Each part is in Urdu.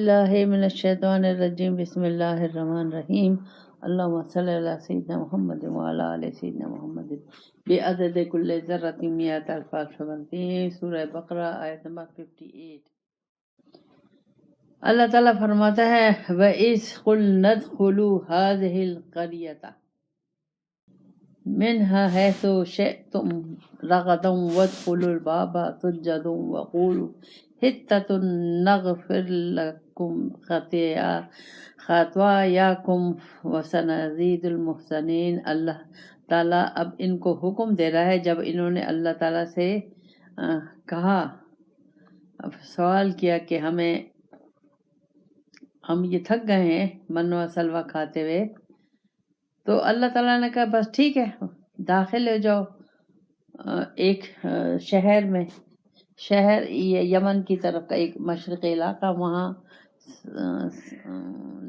باللہ من الشیطان الرجیم بسم اللہ الرحمن الرحیم اللہم صلی علی سیدنا محمد وعلی آل سیدنا محمد بعدد کل ذرۃ مئۃ الف الف سورہ بقرہ آیت نمبر 58۔ اللہ تعالیٰ فرماتا ہے وَإِذْ قُلْنَا ادْخُلُوا هَٰذِهِ الْقَرْيَةَ مِنْهَا حَيْثُ شِئْتُمْ رَغَدًا وَادْخُلُوا الْبَابَ سُجَّدًا وَقُولُوا حِطَّةٌ نَغْفِرْ لَكُمْ خَطَايَاكُمْ وَسَنَزِيدُ الْمُحْسِنِينَ۔ اللہ تعالیٰ اب ان کو حکم دے رہا ہے جب انہوں نے اللہ تعالیٰ سے کہا، سوال کیا کہ ہم یہ تھک گئے ہیں من و سلوہ کھاتے ہوئے، تو اللہ تعالیٰ نے کہا بس ٹھیک ہے، داخل ہو جاؤ ایک شہر میں، شہر یہ یمن کی طرف کا ایک مشرقی علاقہ، وہاں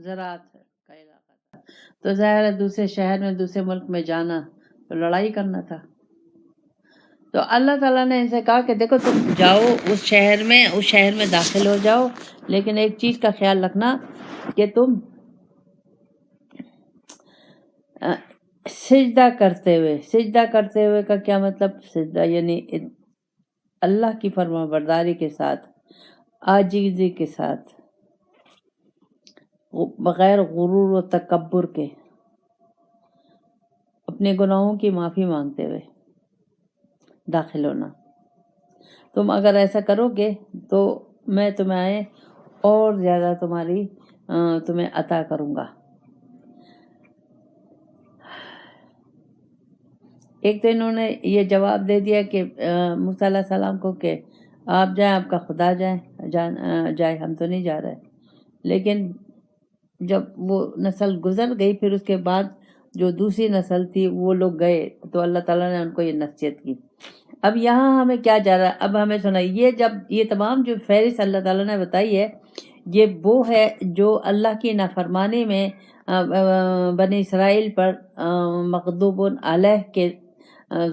زراعت کا علاقہ تھا، تو ظاہر ہے دوسرے شہر میں دوسرے ملک میں جانا تو لڑائی کرنا تھا۔ تو اللہ تعالیٰ نے ان سے کہا کہ دیکھو تم جاؤ اس شہر میں داخل ہو جاؤ، لیکن ایک چیز کا خیال رکھنا کہ تم سجدہ کرتے ہوئے کا کیا مطلب؟ سجدہ یعنی اللہ کی فرما برداری کے ساتھ، عاجزی کے ساتھ، بغیر غرور و تکبر کے، اپنے گناہوں کی معافی مانگتے ہوئے داخل ہونا۔ تم اگر ایسا کرو گے تو میں تمہیں اور زیادہ تمہیں عطا کروں گا۔ ایک تو انہوں نے یہ جواب دے دیا کہ موسیٰ علیہ السلام کو کہ آپ جائیں، آپ کا خدا جائے، ہم تو نہیں جا رہے۔ لیکن جب وہ نسل گزر گئی، پھر اس کے بعد جو دوسری نسل تھی وہ لوگ گئے، تو اللہ تعالیٰ نے ان کو یہ نصیحت کی۔ اب یہاں ہمیں کیا جا رہا ہے؟ اب ہمیں سنائیے، جب یہ تمام جو فہرست اللہ تعالیٰ نے بتائی ہے، یہ وہ ہے جو اللہ کی نافرمانی میں بنی اسرائیل پر مغضوب علیہ کے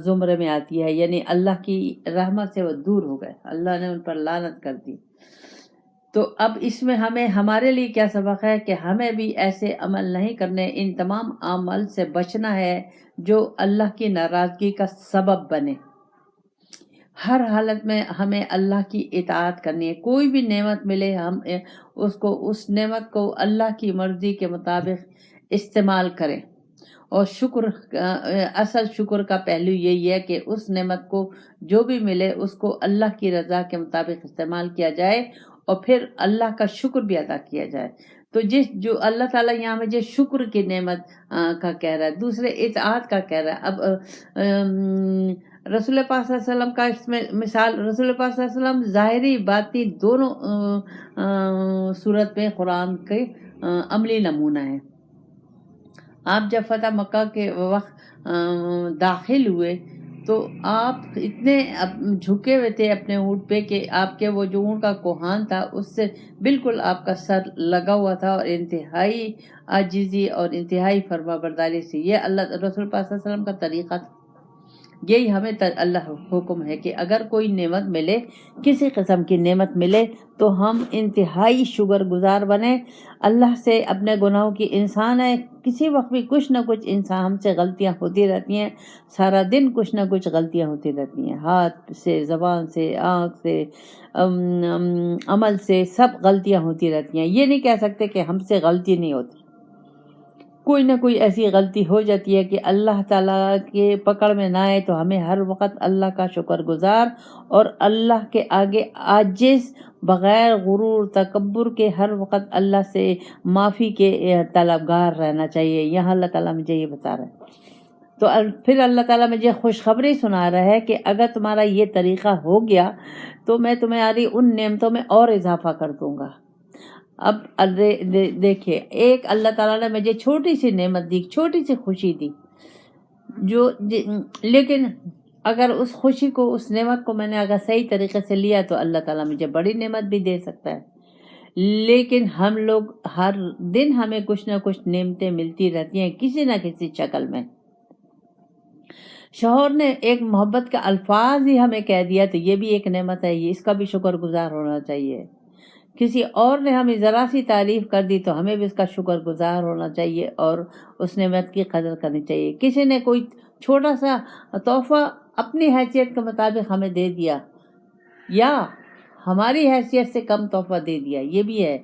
زمرے میں آتی ہے، یعنی اللہ کی رحمت سے وہ دور ہو گئے، اللہ نے ان پر لعنت کر دی۔ تو اب اس میں ہمارے لیے کیا سبق ہے کہ ہمیں بھی ایسے عمل نہیں کرنے، ان تمام اعمال سے بچنا ہے جو اللہ کی ناراضگی کا سبب بنے۔ ہر حالت میں ہمیں اللہ کی اطاعت کرنی ہے، کوئی بھی نعمت ملے ہم اس نعمت کو اللہ کی مرضی کے مطابق استعمال کریں، اور اصل شکر کا پہلو یہی ہے کہ اس نعمت کو جو بھی ملے اس کو اللہ کی رضا کے مطابق استعمال کیا جائے، اور پھر اللہ کا شکر بھی ادا کیا جائے۔ تو جو اللہ تعالیٰ یہاں مجھے شکر کی نعمت کا کہہ رہا ہے، دوسرے اطاعت کا کہہ رہا ہے۔ اب رسول پاک صلی اللہ علیہ وسلم کا اس میں مثال، رسول پاک صلی اللہ علیہ وسلم ظاہری باطنی دونوں صورت میں قرآن کے عملی نمونہ ہیں۔ آپ جب فتح مکہ کے وقت داخل ہوئے تو آپ اتنے جھکے ہوئے تھے اپنے اونٹ پہ کہ آپ کے وہ جو اونٹ کا کوہان تھا اس سے بالکل آپ کا سر لگا ہوا تھا، اور انتہائی عاجزی اور انتہائی فرما برداری سے یہ اللہ رسول پاک صلی اللہ علیہ وسلم کا طریقہ تھا۔ یہی ہمیں اللہ حکم ہے کہ اگر کوئی نعمت ملے، کسی قسم کی نعمت ملے، تو ہم انتہائی شکر گزار بنیں اللہ سے۔ اپنے گناہوں کی انسان ہے، کسی وقت بھی کچھ نہ کچھ انسان ہم سے غلطیاں ہوتی رہتی ہیں، سارا دن کچھ نہ کچھ غلطیاں ہوتی رہتی ہیں، ہاتھ سے، زبان سے، آنکھ سے، عمل سے، سب غلطیاں ہوتی رہتی ہیں۔ یہ نہیں کہہ سکتے کہ ہم سے غلطی نہیں ہوتی، کوئی نہ کوئی ایسی غلطی ہو جاتی ہے کہ اللہ تعالیٰ کے پکڑ میں نہ آئے، تو ہمیں ہر وقت اللہ کا شکر گزار اور اللہ کے آگے عاجز، بغیر غرور تکبر کے ہر وقت اللہ سے معافی کے طلبگار رہنا چاہیے۔ یہاں اللہ تعالیٰ مجھے یہ بتا رہا ہے، تو پھر اللہ تعالیٰ مجھے خوشخبری سنا رہا ہے کہ اگر تمہارا یہ طریقہ ہو گیا تو میں تمہاری ان نعمتوں میں اور اضافہ کر دوں گا۔ اب دیکھیں، ایک اللہ تعالیٰ نے مجھے چھوٹی سی نعمت دی، چھوٹی سی خوشی دی، لیکن اگر اس خوشی کو، اس نعمت کو میں نے اگر صحیح طریقے سے لیا تو اللہ تعالیٰ مجھے بڑی نعمت بھی دے سکتا ہے۔ لیکن ہم لوگ ہر دن ہمیں کچھ نہ کچھ نعمتیں ملتی رہتی ہیں کسی نہ کسی شکل میں۔ شوہر نے ایک محبت کا الفاظ ہی ہمیں کہہ دیا تو یہ بھی ایک نعمت ہے، یہ اس کا بھی شکر گزار ہونا چاہیے کسی اور نے ہمیں ذرا سی تعریف کر دی تو ہمیں بھی اس کا شکر گزار ہونا چاہیے اور اس نعمت کی قدر کرنی چاہیے۔ کسی نے کوئی چھوٹا سا تحفہ اپنی حیثیت کے مطابق ہمیں دے دیا یا ہماری حیثیت سے کم تحفہ دے دیا، یہ بھی ہے،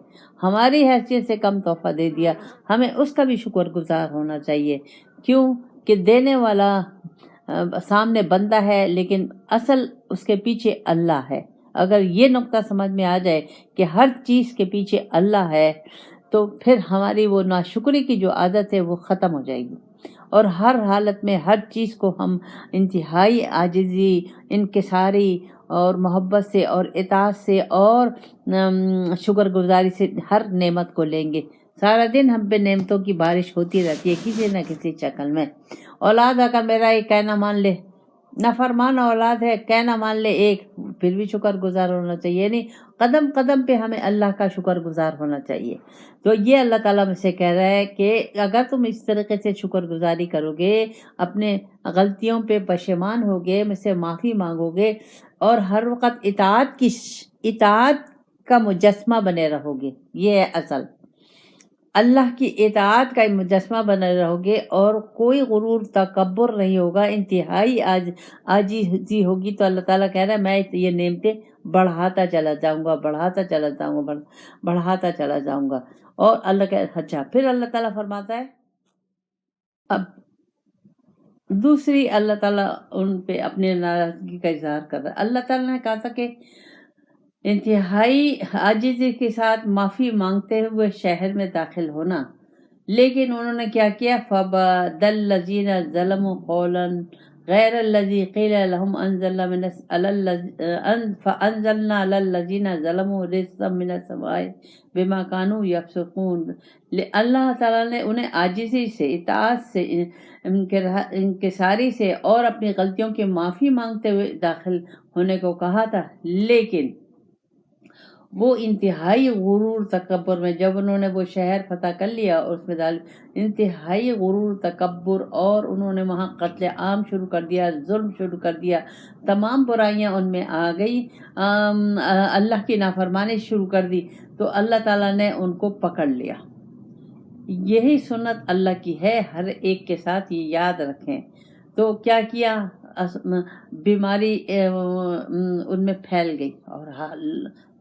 ہماری حیثیت سے کم تحفہ دے دیا، ہمیں اس کا بھی شکر گزار ہونا چاہیے۔ کیوں کہ دینے والا سامنے بندہ ہے لیکن اصل اس کے پیچھے اللہ ہے۔ اگر یہ نقطہ سمجھ میں آ جائے کہ ہر چیز کے پیچھے اللہ ہے تو پھر ہماری وہ ناشکری کی جو عادت ہے وہ ختم ہو جائے گی، اور ہر حالت میں ہر چیز کو ہم انتہائی عاجزی، انکساری اور محبت سے اور اطاعت سے اور شکر گزاری سے ہر نعمت کو لیں گے۔ سارا دن ہم پہ نعمتوں کی بارش ہوتی رہتی ہے کسی نہ کسی شکل میں۔ اولاد اگر میرا یہ کہنا مان لے، نافرمان اولاد ہے، کہنا مان لے ایک، پھر بھی شکر گزار ہونا چاہیے، یعنی قدم قدم پہ ہمیں اللہ کا شکر گزار ہونا چاہیے۔ تو یہ اللہ تعالیٰ مجھ سے کہہ رہا ہے کہ اگر تم اس طریقے سے شکر گزاری کرو گے، اپنے غلطیوں پہ پشیمان ہوگے، مجھ سے معافی مانگو گے اور ہر وقت اطاعت کا مجسمہ بنے رہو گے، یہ ہے اصل، اللہ کی اطاعت کا مجسمہ بنے رہو گے اور کوئی غرور تکبر نہیں ہوگا، انتہائی عاجزی ہوگی، تو اللہ تعالیٰ کہہ رہا ہے میں یہ نعمتیں بڑھاتا چلا جاؤں گا، بڑھاتا چلا جاؤں گا، بڑھاتا چلا جاؤں گا۔ اور اللہ کا اچھا پھر اللہ تعالیٰ فرماتا ہے، اب دوسری اللہ تعالیٰ ان پہ اپنی ناراضگی کا اظہار کر رہا ہے۔ اللہ تعالیٰ نے کہا تھا کہ انتہائی عاجزی کے ساتھ معافی مانگتے ہوئے شہر میں داخل ہونا، لیکن انہوں نے کیا کیا؟ فَبَدَلَ الَّذِينَ ظَلَمُوا قَوْلًا غَيْرَ الَّذِي قِيلَ لَهُمْ فَأَنزَلْنَا عَلَى الَّذِينَ ظَلَمُوا رِجْزًا مِّنَ السَّمَاءِ بِمَا كَانُوا يَفْسُقُونَ۔ اللہ تعالیٰ نے انہیں عاجزی سے، اطاعت سے، انکساری سے اور اپنی غلطیوں کی معافی مانگتے ہوئے داخل ہونے کو کہا تھا، لیکن وہ انتہائی غرور تکبر میں، جب انہوں نے وہ شہر فتح کر لیا اور اس میں انتہائی غرور تکبر، اور انہوں نے وہاں قتل عام شروع کر دیا، ظلم شروع کر دیا، تمام برائیاں ان میں آ گئی، اللہ کی نافرمانی شروع کر دی، تو اللہ تعالیٰ نے ان کو پکڑ لیا۔ یہی سنت اللہ کی ہے، ہر ایک کے ساتھ یہ یاد رکھیں۔ تو کیا کیا؟ بیماری ان میں پھیل گئی اور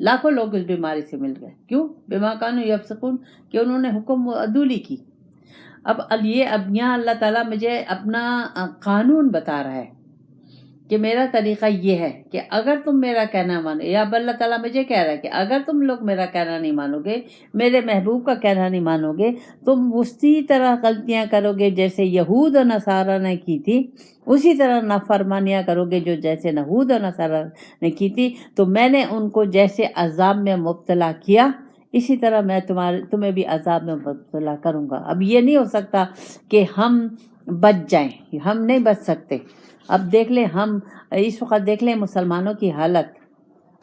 لاکھوں لوگ اس بیماری سے مل گئے۔ کیوں؟ بما کانوا یفسقون، کہ انہوں نے حکم و عدولی کی۔ اب یہاں اللہ تعالیٰ مجھے اپنا قانون بتا رہا ہے کہ میرا طریقہ یہ ہے کہ اگر تم میرا کہنا مانو، یا اب اللہ تعالیٰ مجھے کہہ رہا ہے کہ اگر تم لوگ میرا کہنا نہیں مانو گے، میرے محبوب کا کہنا نہیں مانو گے، تم اسی طرح غلطیاں کرو گے جیسے یہود و نصارہ نے کی تھی، اسی طرح نافرمانیاں کرو گے جو جیسے یہود و نصارہ نے کی تھی، تو میں نے ان کو جیسے عذاب میں مبتلا کیا اسی طرح میں تمہیں بھی عذاب میں مبتلا کروں گا۔ اب یہ نہیں ہو سکتا کہ ہم بچ جائیں، ہم نہیں بچ سکتے۔ اب دیکھ لیں، ہم اس وقت دیکھ لیں مسلمانوں کی حالت،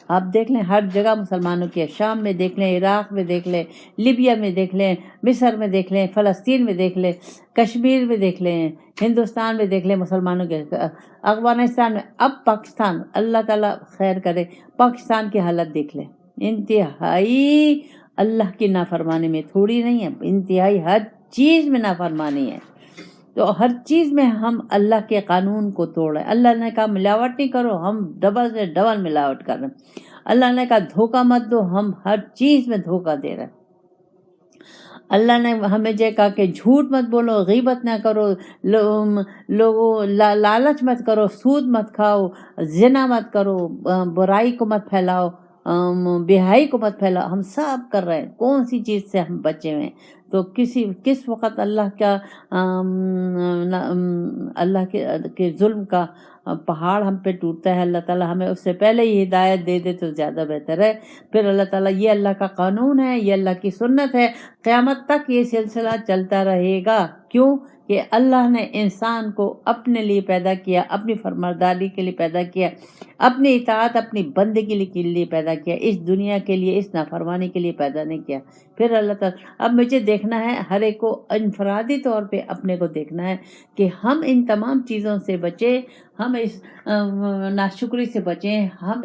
آپ دیکھ لیں ہر جگہ مسلمانوں کی ہے، شام میں دیکھ لیں، عراق میں دیکھ لیں، لیبیا میں دیکھ لیں، مصر میں دیکھ لیں، فلسطین میں دیکھ لیں، کشمیر میں دیکھ لیں، ہندوستان میں دیکھ لیں مسلمانوں کے، افغانستان میں، اب پاکستان، اللہ تعالیٰ خیر کرے، پاکستان کی حالت دیکھ لیں، انتہائی اللہ کی نافرمانی میں، تھوڑی نہیں ہے، انتہائی ہر چیز میں نافرمانی ہے۔ تو ہر چیز میں ہم اللہ کے قانون کو توڑ رہے ہیں۔ اللہ نے کہا ملاوٹ نہیں کرو، ہم ڈبل سے ڈبل ملاوٹ کر رہے ہیں۔ اللہ نے کہا دھوکہ مت دو، ہم ہر چیز میں دھوکہ دے رہے ہیں۔ اللہ نے ہمیں جو کہا کہ جھوٹ مت بولو، غیبت نہ کرو، لوگوں لالچ مت کرو، سود مت کھاؤ، زنا مت کرو، برائی کو مت پھیلاؤ، بے-حیائی کو مت پھیلاؤ، ہم سب کر رہے ہیں۔ کون سی چیز سے ہم بچے ہوئے ہیں؟ تو کس وقت اللہ کے ظلم کا پہاڑ ہم پہ ٹوٹتا ہے، اللہ تعالیٰ ہمیں اس سے پہلے ہی ہدایت دے دے تو زیادہ بہتر ہے۔ پھر اللہ تعالیٰ، یہ اللہ کا قانون ہے، یہ اللہ کی سنت ہے، قیامت تک یہ سلسلہ چلتا رہے گا۔ کیوں کہ اللہ نے انسان کو اپنے لیے پیدا کیا، اپنی فرمانبرداری کے لیے پیدا کیا، اپنی اطاعت، اپنی بندگی کے لیے پیدا کیا، اس دنیا کے لیے، اس نافرمانی کے لیے پیدا نہیں کیا۔ پھر اللہ تعالیٰ اب مجھے دیکھنا ہے، ہر ایک کو انفرادی طور پہ اپنے کو دیکھنا ہے کہ ہم ان تمام چیزوں سے بچیں، ہم اس ناشکری سے بچیں، ہم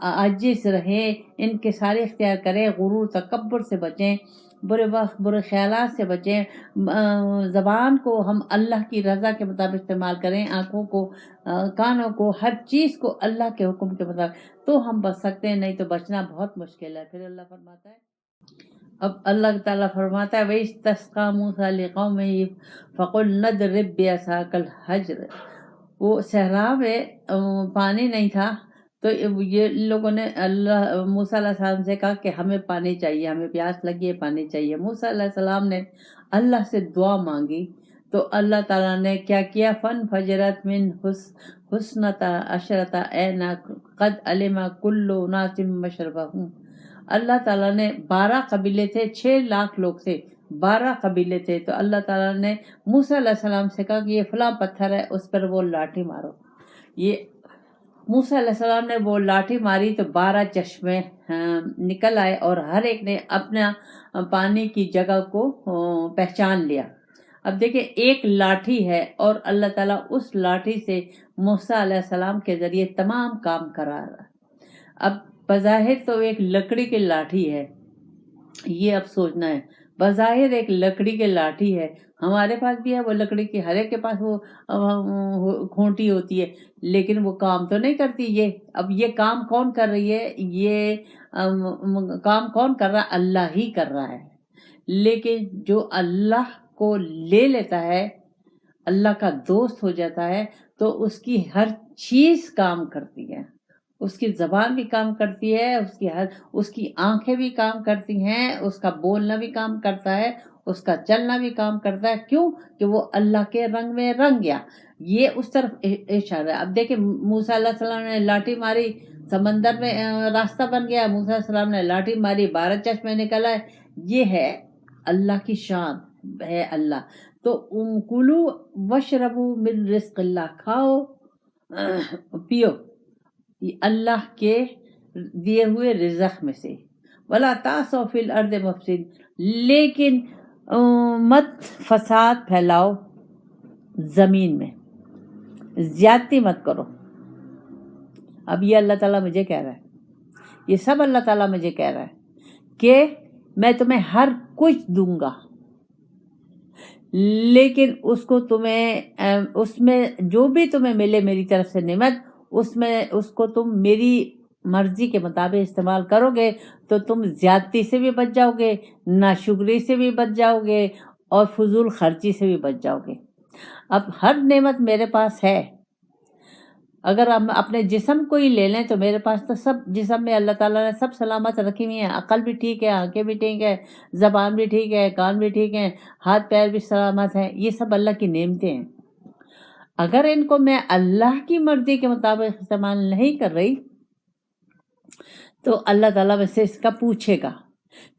عاجزی سے رہیں، ان کے سارے اختیار کریں، غرور تکبر سے بچیں، برے وقت برے خیالات سے بچیں، زبان کو ہم اللہ کی رضا کے مطابق استعمال کریں، آنکھوں کو، کانوں کو، ہر چیز کو اللہ کے حکم کے مطابق، تو ہم بچ سکتے ہیں، نہیں تو بچنا بہت مشکل ہے۔ پھر اللہ فرماتا ہے، اب اللہ تعالیٰ فرماتا ہے وَإِسْتَسْقَىٰ مُوسَىٰ لِقَوْمِهِ فَقُلْنَا اضْرِب بِّعَصَاكَ الْحَجَرَ، وہ صحرا میں پانی نہیں تھا، تو یہ لوگوں نے اللہ موسیٰ علیہ السلام سے کہا کہ ہمیں پانی چاہیے، ہمیں پیاس لگی ہے، پانی چاہیے۔ موسیٰ علیہ السلام نے اللہ سے دعا مانگی تو اللہ تعالیٰ نے کیا کیا، فَانْفَجَرَتْ مِنْ حُسْنَتَا عَشْرَةَ عَيْنًا قَدْ عَلِمَ كُلُّ أُنَاسٍ مَّشْرَبَهُمْ۔ اللہ تعالیٰ نے 12 قبیلے تھے، 6 لاکھ لوگ تھے، 12 قبیلے تھے، تو اللہ تعالیٰ نے موسیٰ علیہ السلام سے کہا کہ یہ فلاں پتھر ہے، اس پر وہ لاٹھی مارو۔ یہ موسیٰ علیہ السلام نے وہ لاٹھی ماری تو 12 چشمے نکل آئے، اور ہر ایک نے اپنا پانی کی جگہ کو پہچان لیا۔ اب دیکھیں ایک لاٹھی ہے اور اللہ تعالیٰ اس لاٹھی سے موسیٰ علیہ السلام کے ذریعے تمام کام کرا رہا ہے۔ اب بظاہر تو ایک لکڑی کی لاٹھی ہے، یہ اب سوچنا ہے، بظاہر ایک لکڑی کی لاٹھی ہے، ہمارے پاس بھی ہے وہ لکڑی کی، ہر ایک کے پاس وہ کھونٹی ہوتی ہے، لیکن وہ کام تو نہیں کرتی۔ یہ اب یہ کام کون کر رہی ہے، یہ کام کون کر رہا ہے، اللہ ہی کر رہا ہے۔ لیکن جو اللہ کو لے لیتا ہے، اللہ کا دوست ہو جاتا ہے، تو اس کی ہر چیز کام کرتی ہے، اس کی زبان بھی کام کرتی ہے، اس کی آنکھیں بھی کام کرتی ہیں، اس کا بولنا بھی کام کرتا ہے، اس کا چلنا بھی کام کرتا ہے۔ کیوں کہ وہ اللہ کے رنگ میں رنگ گیا، یہ اس طرف اشارہ ہے۔ اب دیکھیں موسیٰ علیہ السلام نے لاٹھی ماری، سمندر میں راستہ بن گیا، موسیٰ علیہ السلام نے لاٹھی ماری، 12 چشمے نکل آئے۔ یہ ہے اللہ کی شان ہے اللہ۔ تو کلو وشربو من رزق اللہ، کھاؤ پیو اللہ کے دیے ہوئے رزق میں سے، ولا تعثوا فی الارض مفسدین، لیکن مت فساد پھیلاؤ زمین میں، زیادتی مت کرو۔ اب یہ اللہ تعالیٰ مجھے کہہ رہا ہے، یہ سب اللہ تعالیٰ مجھے کہہ رہا ہے کہ میں تمہیں ہر کچھ دوں گا، لیکن اس کو تمہیں اس میں جو بھی تمہیں ملے میری طرف سے نعمت، اس کو تم میری مرضی کے مطابق استعمال کرو گے تو تم زیادتی سے بھی بچ جاؤ گے، ناشکری سے بھی بچ جاؤ گے، اور فضول خرچی سے بھی بچ جاؤ گے۔ اب ہر نعمت میرے پاس ہے، اگر ہم اپنے جسم کو ہی لے لیں تو میرے پاس تو سب جسم میں اللہ تعالیٰ نے سب سلامت رکھی ہوئی ہیں، عقل بھی ٹھیک ہے، آنکھیں بھی ٹھیک ہے، زبان بھی ٹھیک ہے، کان بھی ٹھیک ہیں، ہاتھ پیر بھی سلامت ہیں، یہ سب اللہ کی نعمتیں ہیں۔ اگر ان کو میں اللہ کی مرضی کے مطابق استعمال نہیں کر رہی تو اللہ تعالیٰ مجھ سے اس کا پوچھے گا۔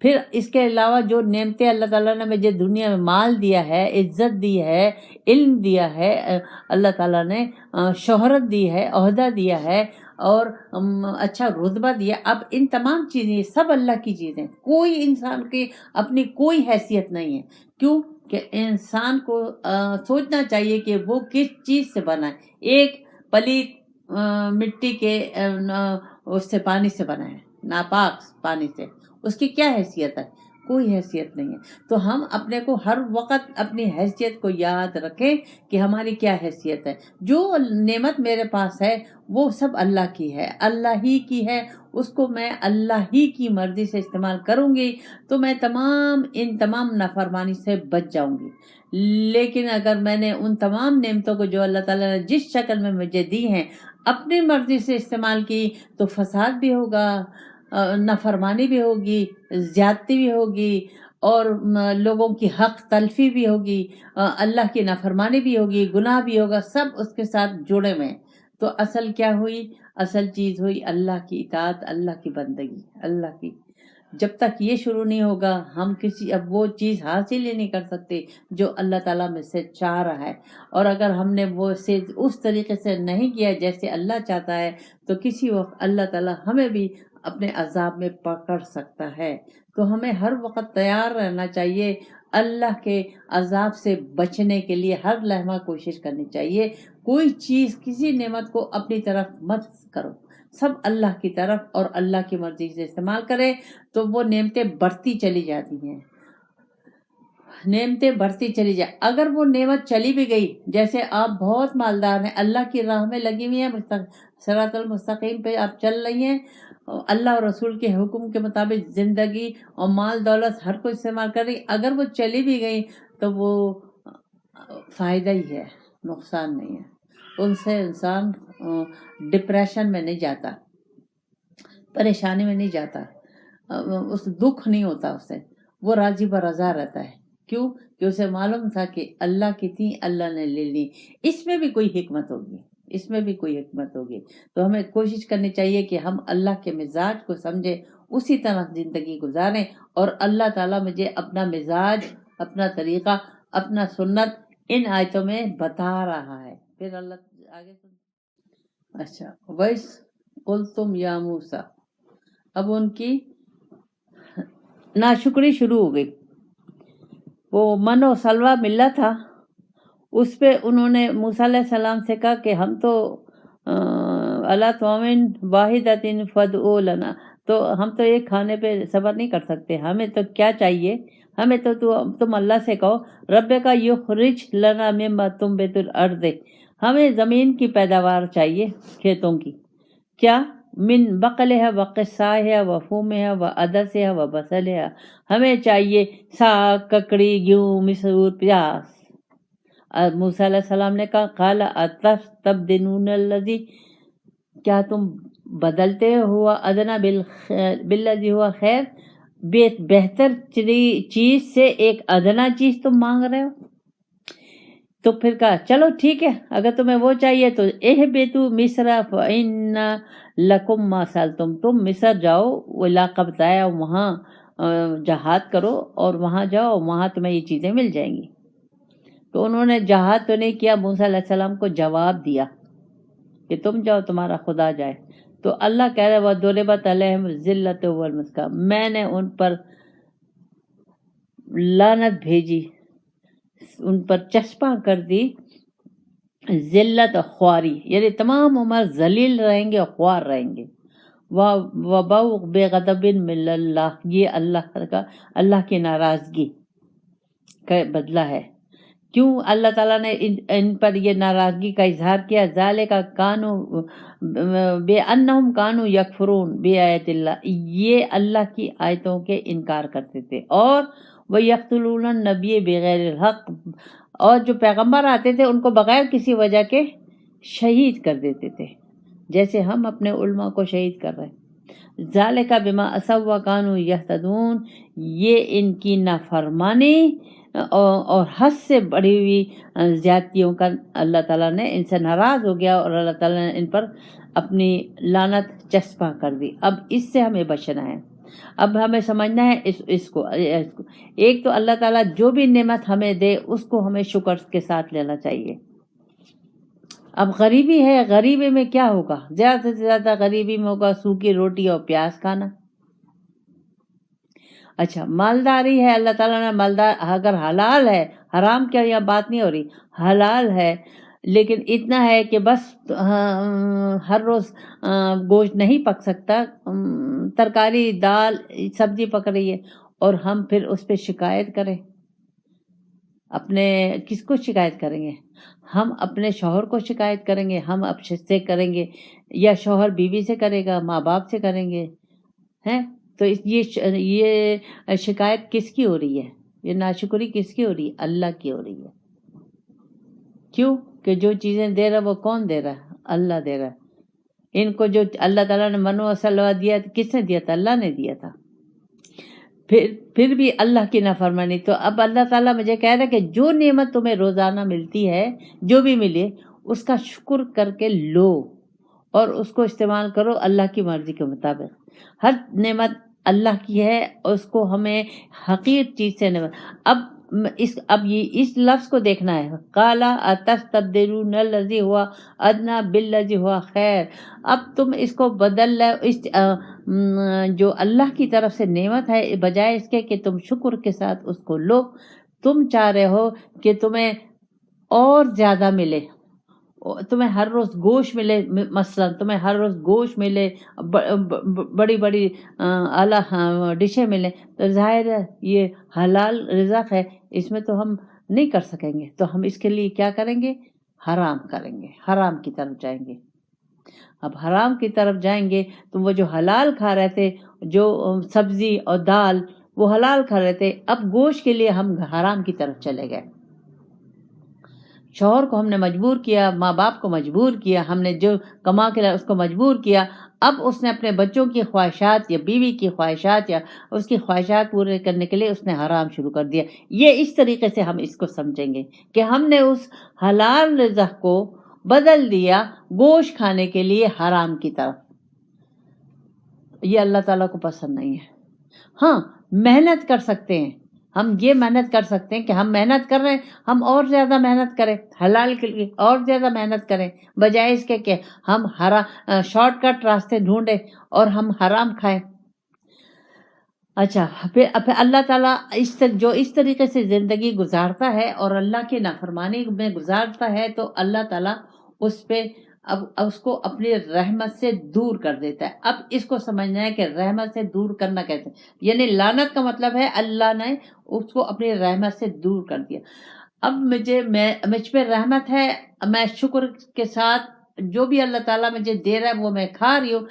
پھر اس کے علاوہ جو نعمتیں اللہ تعالیٰ نے مجھے دنیا میں مال دیا ہے، عزت دی ہے، علم دیا ہے، اللہ تعالیٰ نے شہرت دی ہے، عہدہ دیا ہے، اور اچھا رتبہ دیا، اب ان تمام چیزیں سب اللہ کی چیزیں، کوئی انسان کی اپنی کوئی حیثیت نہیں ہے۔ کیوں کہ انسان کو سوچنا چاہیے کہ وہ کس چیز سے بنا ہے۔ ایک پلیت مٹی کے اس سے پانی سے بنا ہے، ناپاک پانی سے، اس کی کیا حیثیت ہے؟ کوئی حیثیت نہیں ہے۔ تو ہم اپنے کو ہر وقت اپنی حیثیت کو یاد رکھیں کہ ہماری کیا حیثیت ہے۔ جو نعمت میرے پاس ہے وہ سب اللہ کی ہے، اللہ ہی کی ہے، اس کو میں اللہ ہی کی مرضی سے استعمال کروں گی تو میں ان تمام نافرمانی سے بچ جاؤں گی۔ لیکن اگر میں نے ان تمام نعمتوں کو جو اللہ تعالیٰ نے جس شکل میں مجھے دی ہیں اپنی مرضی سے استعمال کی تو فساد بھی ہوگا، نافرمانی بھی ہوگی، زیادتی بھی ہوگی، اور لوگوں کی حق تلفی بھی ہوگی، اللہ کی نافرمانی بھی ہوگی، گناہ بھی ہوگا، سب اس کے ساتھ جڑے ہوئے ہیں۔ تو اصل کیا ہوئی؟ اصل چیز ہوئی اللہ کی اطاعت، اللہ کی بندگی، اللہ کی۔ جب تک یہ شروع نہیں ہوگا ہم اب وہ چیز حاصل ہی نہیں کر سکتے جو اللہ تعالیٰ میں سے چاہ رہا ہے۔ اور اگر ہم نے وہ اس طریقے سے نہیں کیا جیسے اللہ چاہتا ہے تو کسی وقت اللہ تعالیٰ ہمیں بھی اپنے عذاب میں پکڑ سکتا ہے۔ تو ہمیں ہر وقت تیار رہنا چاہیے، اللہ کے عذاب سے بچنے کے لیے ہر لمحہ کوشش کرنی چاہیے۔ کوئی چیز، کسی نعمت کو اپنی طرف مت کرو، سب اللہ کی طرف اور اللہ کی مرضی سے استعمال کرے تو وہ نعمتیں بڑھتی چلی جاتی ہیں، نعمتیں بڑھتی چلی جائے۔ اگر وہ نعمت چلی بھی گئی، جیسے آپ بہت مالدار ہیں، اللہ کی راہ میں لگی ہوئی ہیں، صراط المستقیم پہ آپ چل رہی ہیں، اللہ اور رسول کے حکم کے مطابق زندگی اور مال دولت ہر کوئی استعمال کر رہی، اگر وہ چلی بھی گئی تو وہ فائدہ ہی ہے، نقصان نہیں ہے۔ ان سے انسان ڈپریشن میں نہیں جاتا، پریشانی میں نہیں جاتا، اس دکھ نہیں ہوتا اسے، وہ راضی برضا رہتا ہے۔ کیوں؟ کہ اسے معلوم تھا کہ اللہ کی تھی، اللہ نے لے لی۔ اس میں بھی کوئی حکمت ہوگی، اس میں بھی کوئی حکمت ہوگی۔ تو ہمیں کوشش کرنی چاہیے کہ ہم اللہ کے مزاج کو سمجھیں، اسی طرح زندگی گزاریں، اور اللہ تعالیٰ مجھے اپنا مزاج، اپنا طریقہ، اپنا سنت ان آیتوں میں بتا رہا ہے۔ پھر اللہ آگے اچھا، وَإِذْ قُلْتُمْ يَا مُوسَىٰ، اب ان کی ناشکری شروع ہو گئی۔ وہ من و سلوہ ملا تھا، اس پہ انہوں نے موسیٰ علیہ السلام سے کہا کہ ہم تو اللہ طعام واحدۃ فادع لنا، تو ہم تو ایک کھانے پہ صبر نہیں کر سکتے، ہمیں تو کیا چاہیے، ہمیں تو تم اللہ سے کہو رب کا یخرج لنا مما تنبت الارض، ہمیں زمین کی پیداوار چاہیے، کھیتوں کی، کیا من بقلها وقصائها وفومها وعدسها وبصلها، ہمیں چاہیے ساگ، ککڑی، گیہوں، مسور، پیاز۔ موسیٰ علیہ السلام نے کہا قال اتستبدلون الذی، کیا تم بدلتے ہوا ادنا بالذی ہوا خیر، بہتر چیز سے ایک ادنا چیز تم مانگ رہے ہو۔ تو پھر کہا چلو ٹھیک ہے، اگر تمہیں وہ چاہیے تو اہبطوا مصر فإن لکم ما سألتم، تم مصر جاؤ، وہ علاقہ بتایا، وہاں جہاد کرو اور وہاں جاؤ، وہاں تمہیں یہ چیزیں مل جائیں گی۔ تو انہوں نے جہاد تو نہیں کیا، موسیٰ علیہ السلام کو جواب دیا کہ تم جاؤ، تمہارا خدا جائے۔ تو اللہ کہہ رہے وَضُرِبَتْ عَلَيْهِمُ الذِّلَّةُ وَالْمَسْكَنَةُ، میں نے ان پر لعنت بھیجی، ان پر چسپاں کر دی، ذلت اور خواری، یعنی تمام عمر ذلیل رہیں گے اور خوار رہیں گے۔ وَبَوْءُ بِغَضَبٍ مِّنَ اللَّهِ، یہ اللہ کی ناراضگی کا بدلہ ہے۔ کیوں اللہ تعالیٰ نے ان پر یہ ناراضگی کا اظہار کیا؟ ذَلِكَ كَانُوا بِأَنَّهُمْ كَانُوا يَكْفُرُونَ بِآيَاتِ اللَّهِ، یہ اللہ کی آیتوں کے انکار کرتے تھے، اور وَيَقْتُلُونَ النَّبِيَّ بِغَيْرِ الْحَقِّ، اور جو پیغمبر آتے تھے ان کو بغیر کسی وجہ کے شہید کر دیتے تھے، جیسے ہم اپنے علماء کو شہید کر رہے ہیں۔ ذَلِكَ بِمَا عَصَوا وَكَانُوا يَهْتَدُونَ، یہ ان کی نافرمانی اور حد سے بڑھی ہوئی زیادتیوں کا اللہ تعالیٰ نے ان سے ناراض ہو گیا، اور اللہ تعالیٰ نے ان پر اپنی لعنت چسپاں کر دی۔ اب اس سے ہمیں بچنا ہے، اب ہمیں سمجھنا ہے اس کو ایک تو اللہ تعالیٰ جو بھی نعمت ہمیں دے اس کو ہمیں شکر کے ساتھ لینا چاہیے۔ اب غریبی ہے، غریبی میں کیا ہوگا؟ زیادہ سے زیادہ غریبی میں ہوگا سوکھی روٹی اور پیاز کھانا۔ اچھا، مالداری ہے، اللہ تعالیٰ نے مالدار اگر حلال ہے، حرام کیا یہاں بات نہیں ہو رہی، حلال ہے، لیکن اتنا ہے کہ بس ہر روز گوشت نہیں پک سکتا، ترکاری، دال، سبزی پک رہی ہے، اور ہم پھر اس پہ شکایت کریں، اپنے کس کو شکایت کریں گے؟ ہم اپنے شوہر کو شکایت کریں گے، ہم اب سے کریں گے، یا شوہر بیوی سے کرے گا، ماں باپ سے کریں گے، ہیں؟ تو یہ شکایت کس کی ہو رہی ہے؟ یہ ناشکری کس کی ہو رہی ہے؟ اللہ کی ہو رہی ہے۔ کیوں؟ کہ جو چیزیں دے رہا وہ کون دے رہا ہے؟ اللہ دے رہا ہے۔ ان کو جو اللہ تعالیٰ نے من و سلوہ دیا، کس نے دیا تھا؟ اللہ نے دیا تھا۔ پھر بھی اللہ کی نافرمانی۔ تو اب اللہ تعالیٰ مجھے کہہ رہا ہے کہ جو نعمت تمہیں روزانہ ملتی ہے، جو بھی ملے، اس کا شکر کر کے لو اور اس کو استعمال کرو اللہ کی مرضی کے مطابق۔ ہر نعمت اللہ کی ہے، اور اس کو ہمیں حقیر چیز سے نعمت۔ اب اب یہ اس لفظ کو دیکھنا ہے، قالا اتستبدلون الذی ہوا ادنی بالذی ہوا خیر، اب تم اس کو بدل اس جو اللہ کی طرف سے نعمت ہے بجائے اس کے کہ تم شکر کے ساتھ اس کو لو، تم چاہ رہے ہو کہ تمہیں اور زیادہ ملے، تمہیں ہر روز گوشت ملے، مثلا تمہیں ہر روز گوشت ملے، بڑی بڑی اعلیٰ ڈشیں ملیں، تو ظاہر ہے یہ حلال رزق ہے، اس میں تو ہم نہیں کر سکیں گے، تو ہم اس کے لیے کیا کریں گے؟ حرام کریں گے، حرام کی طرف جائیں گے۔ اب حرام کی طرف جائیں گے تو وہ جو حلال کھا رہے تھے، جو سبزی اور دال وہ حلال کھا رہے تھے، اب گوشت کے لیے ہم حرام کی طرف چلے گئے۔ شوہر کو ہم نے مجبور کیا، ماں باپ کو مجبور کیا، ہم نے جو کما کے لایا اس کو مجبور کیا، اب اس نے اپنے بچوں کی خواہشات یا بیوی کی خواہشات یا اس کی خواہشات پورے کرنے کے لیے اس نے حرام شروع کر دیا۔ یہ اس طریقے سے ہم اس کو سمجھیں گے کہ ہم نے اس حلال رزق کو بدل دیا گوشت کھانے کے لیے حرام کی طرف۔ یہ اللہ تعالیٰ کو پسند نہیں ہے۔ ہاں محنت کر سکتے ہیں، ہم یہ محنت کر سکتے ہیں کہ ہم محنت کر رہے ہیں، ہم اور زیادہ محنت کریں حلال کے لیے، اور زیادہ محنت کریں بجائے اس کے کہ ہم شارٹ کٹ راستے ڈھونڈیں اور ہم حرام کھائیں۔ اچھا، پھر اللہ تعالیٰ اس طریقے سے زندگی گزارتا ہے اور اللہ کی نافرمانی میں گزارتا ہے، تو اللہ تعالیٰ اس پہ اب اس کو اپنی رحمت سے دور کر دیتا ہے۔ اب اس کو سمجھنا ہے کہ رحمت سے دور کرنا کیسے، یعنی لعنت کا مطلب ہے اللہ نے اس کو اپنی رحمت سے دور کر دیا۔ اب مجھ پہ رحمت ہے، میں شکر کے ساتھ جو بھی اللہ تعالیٰ مجھے دے رہا ہے وہ میں کھا رہی ہوں،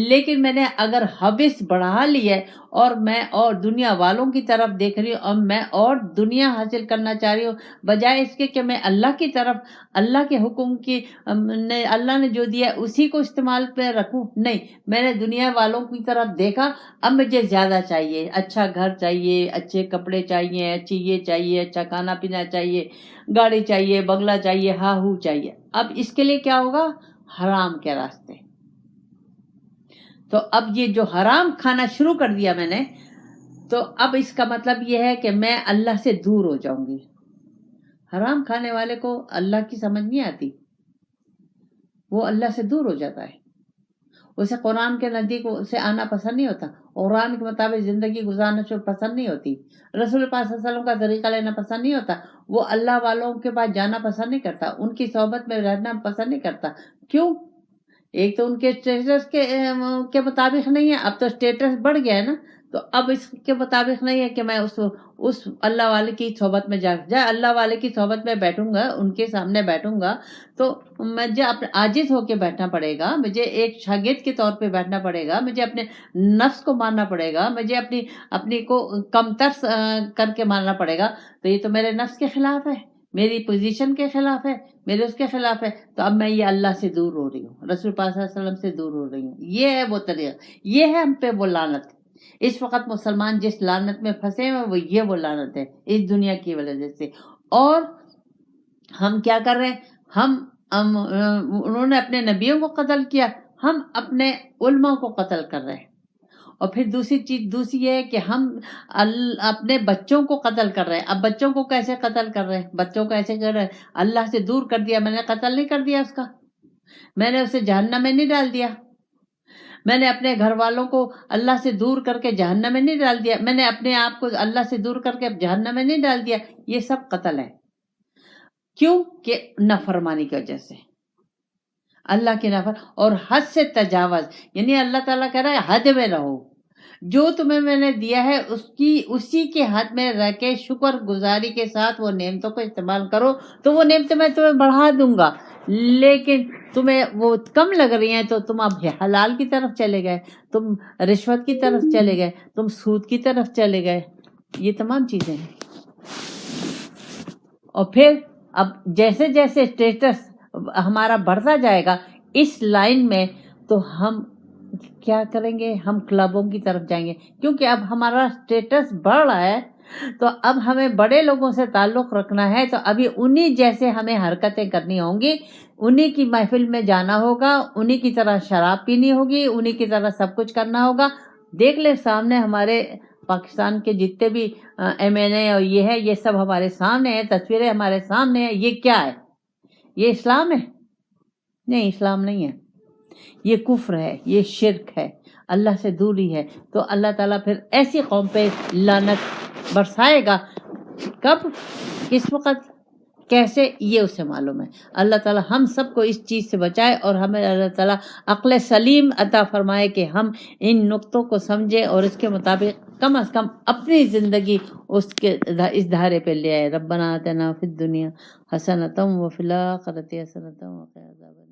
لیکن میں نے اگر حوث بڑھا لی ہے اور میں اور دنیا والوں کی طرف دیکھ رہی ہوں اور میں اور دنیا حاصل کرنا چاہ رہی ہوں بجائے اس کے کہ میں اللہ کی طرف، اللہ کے حکم کی اللہ نے جو دیا اسی کو استعمال پہ رکھوں، نہیں، میں نے دنیا والوں کی طرف دیکھا، اب مجھے زیادہ چاہیے، اچھا گھر چاہیے، اچھے کپڑے چاہیے، اچھی یہ چاہیے، اچھا کھانا پینا چاہیے، گاڑی چاہیے، بنگلہ چاہیے، ہاں ہو چاہیے۔ اب اس کے لیے کیا ہوگا؟ حرام کے راستے۔ تو اب یہ جو حرام کھانا شروع کر دیا میں نے، تو اب اس کا مطلب یہ ہے کہ میں اللہ سے دور ہو جاؤں گی۔ حرام کھانے والے کو اللہ کی سمجھ نہیں آتی، وہ اللہ سے دور ہو جاتا ہے، اسے قرآن کے نزدیک اسے آنا پسند نہیں ہوتا، قرآن کے مطابق زندگی گزارنا پسند نہیں ہوتی، رسول پاک صلی اللہ علیہ وسلم کا طریقہ لینا پسند نہیں ہوتا، وہ اللہ والوں کے پاس جانا پسند نہیں کرتا، ان کی صحبت میں رہنا پسند نہیں کرتا۔ کیوں؟ ایک تو ان کے اسٹیٹس کے مطابق نہیں ہے، اب تو اسٹیٹس بڑھ گیا ہے نا، تو اب اس کے مطابق نہیں ہے کہ میں اس اللہ والے کی صحبت میں اللہ والے کی صحبت میں بیٹھوں گا، ان کے سامنے بیٹھوں گا تو مجھے عاجز ہو کے بیٹھنا پڑے گا، مجھے ایک شاگرد کے طور پہ بیٹھنا پڑے گا، مجھے اپنے نفس کو مارنا پڑے گا، مجھے اپنی کو کمتر کر کے مارنا پڑے گا، تو یہ تو میرے نفس کے خلاف ہے، میری پوزیشن کے خلاف ہے، میرے اس کے خلاف ہے، تو اب میں یہ اللہ سے دور ہو رہی ہوں، رسول پاک صلی اللہ علیہ وسلم سے دور ہو رہی ہوں۔ یہ ہے وہ طریقہ، یہ ہے ہم پہ وہ لعنت۔ اس وقت مسلمان جس لعنت میں پھنسے ہیں وہ لعنت ہے اس دنیا کی وجہ سے۔ اور ہم کیا کر رہے ہیں؟ انہوں نے اپنے نبیوں کو قتل کیا، ہم اپنے علماء کو قتل کر رہے ہیں۔ اور پھر دوسری یہ ہے کہ ہم اپنے بچوں کو قتل کر رہے ہیں۔ اب بچوں کو کیسے قتل کر رہے ہیں؟ بچوں کو ایسے کر رہے ہیں، اللہ سے دور کر دیا، میں نے قتل نہیں کر دیا اس کا، میں نے اسے جہنم میں نہیں ڈال دیا، میں نے اپنے گھر والوں کو اللہ سے دور کر کے جہنم میں نہیں ڈال دیا، میں نے اپنے آپ کو اللہ سے دور کر کے جہنم میں نہیں ڈال دیا، یہ سب قتل ہے۔ کیوں؟ کہ نافرمانی کی وجہ سے، اللہ کی اور حد سے تجاوز، یعنی اللہ تعالیٰ کہہ رہا ہے حد میں رہو، جو تمہیں میں نے دیا ہے اسی کے حد میں رہ کے شکر گزاری کے ساتھ وہ نعمتوں کو استعمال کرو، تو وہ نعمتیں میں تمہیں بڑھا دوں گا، لیکن تمہیں وہ کم لگ رہی ہیں تو تم اب حلال کی طرف چلے گئے، تم رشوت کی طرف چلے گئے، تم سود کی طرف چلے گئے، یہ تمام چیزیں ہیں۔ اور پھر اب جیسے جیسے اسٹیٹس ہمارا بڑھتا جائے گا اس لائن میں، تو ہم کیا کریں گے؟ ہم کلبوں کی طرف جائیں گے، کیونکہ اب ہمارا اسٹیٹس بڑھ رہا ہے، تو اب ہمیں بڑے لوگوں سے تعلق رکھنا ہے، تو ابھی انہی جیسے ہمیں حرکتیں کرنی ہوں گی، انہی کی محفل میں جانا ہوگا، انہی کی طرح شراب پینی ہوگی، انہی کی طرح سب کچھ کرنا ہوگا۔ دیکھ لیں سامنے ہمارے پاکستان کے جتنے بھی ایم این اے اور یہ ہے، یہ سب ہمارے سامنے ہیں، تصویریں ہمارے سامنے ہیں. یہ کیا ہے؟ یہ اسلام ہے؟ نہیں، اسلام نہیں ہے. یہ کفر ہے، یہ شرک ہے، اللہ سے دوری ہے. تو اللہ تعالیٰ پھر ایسی قوم پہ لعنت برسائے گا. کب؟ کس وقت؟ کیسے؟ یہ اسے معلوم ہے. اللہ تعالیٰ ہم سب کو اس چیز سے بچائے اور ہمیں اللہ تعالیٰ عقل سلیم عطا فرمائے کہ ہم ان نقطوں کو سمجھیں اور اس کے مطابق کم از کم اپنی زندگی اس دھارے پہ لے آئے. ربنا آتنا فی الدنیا حسنۃ وفی الآخرۃ حسنۃ وقنا عذاب النار.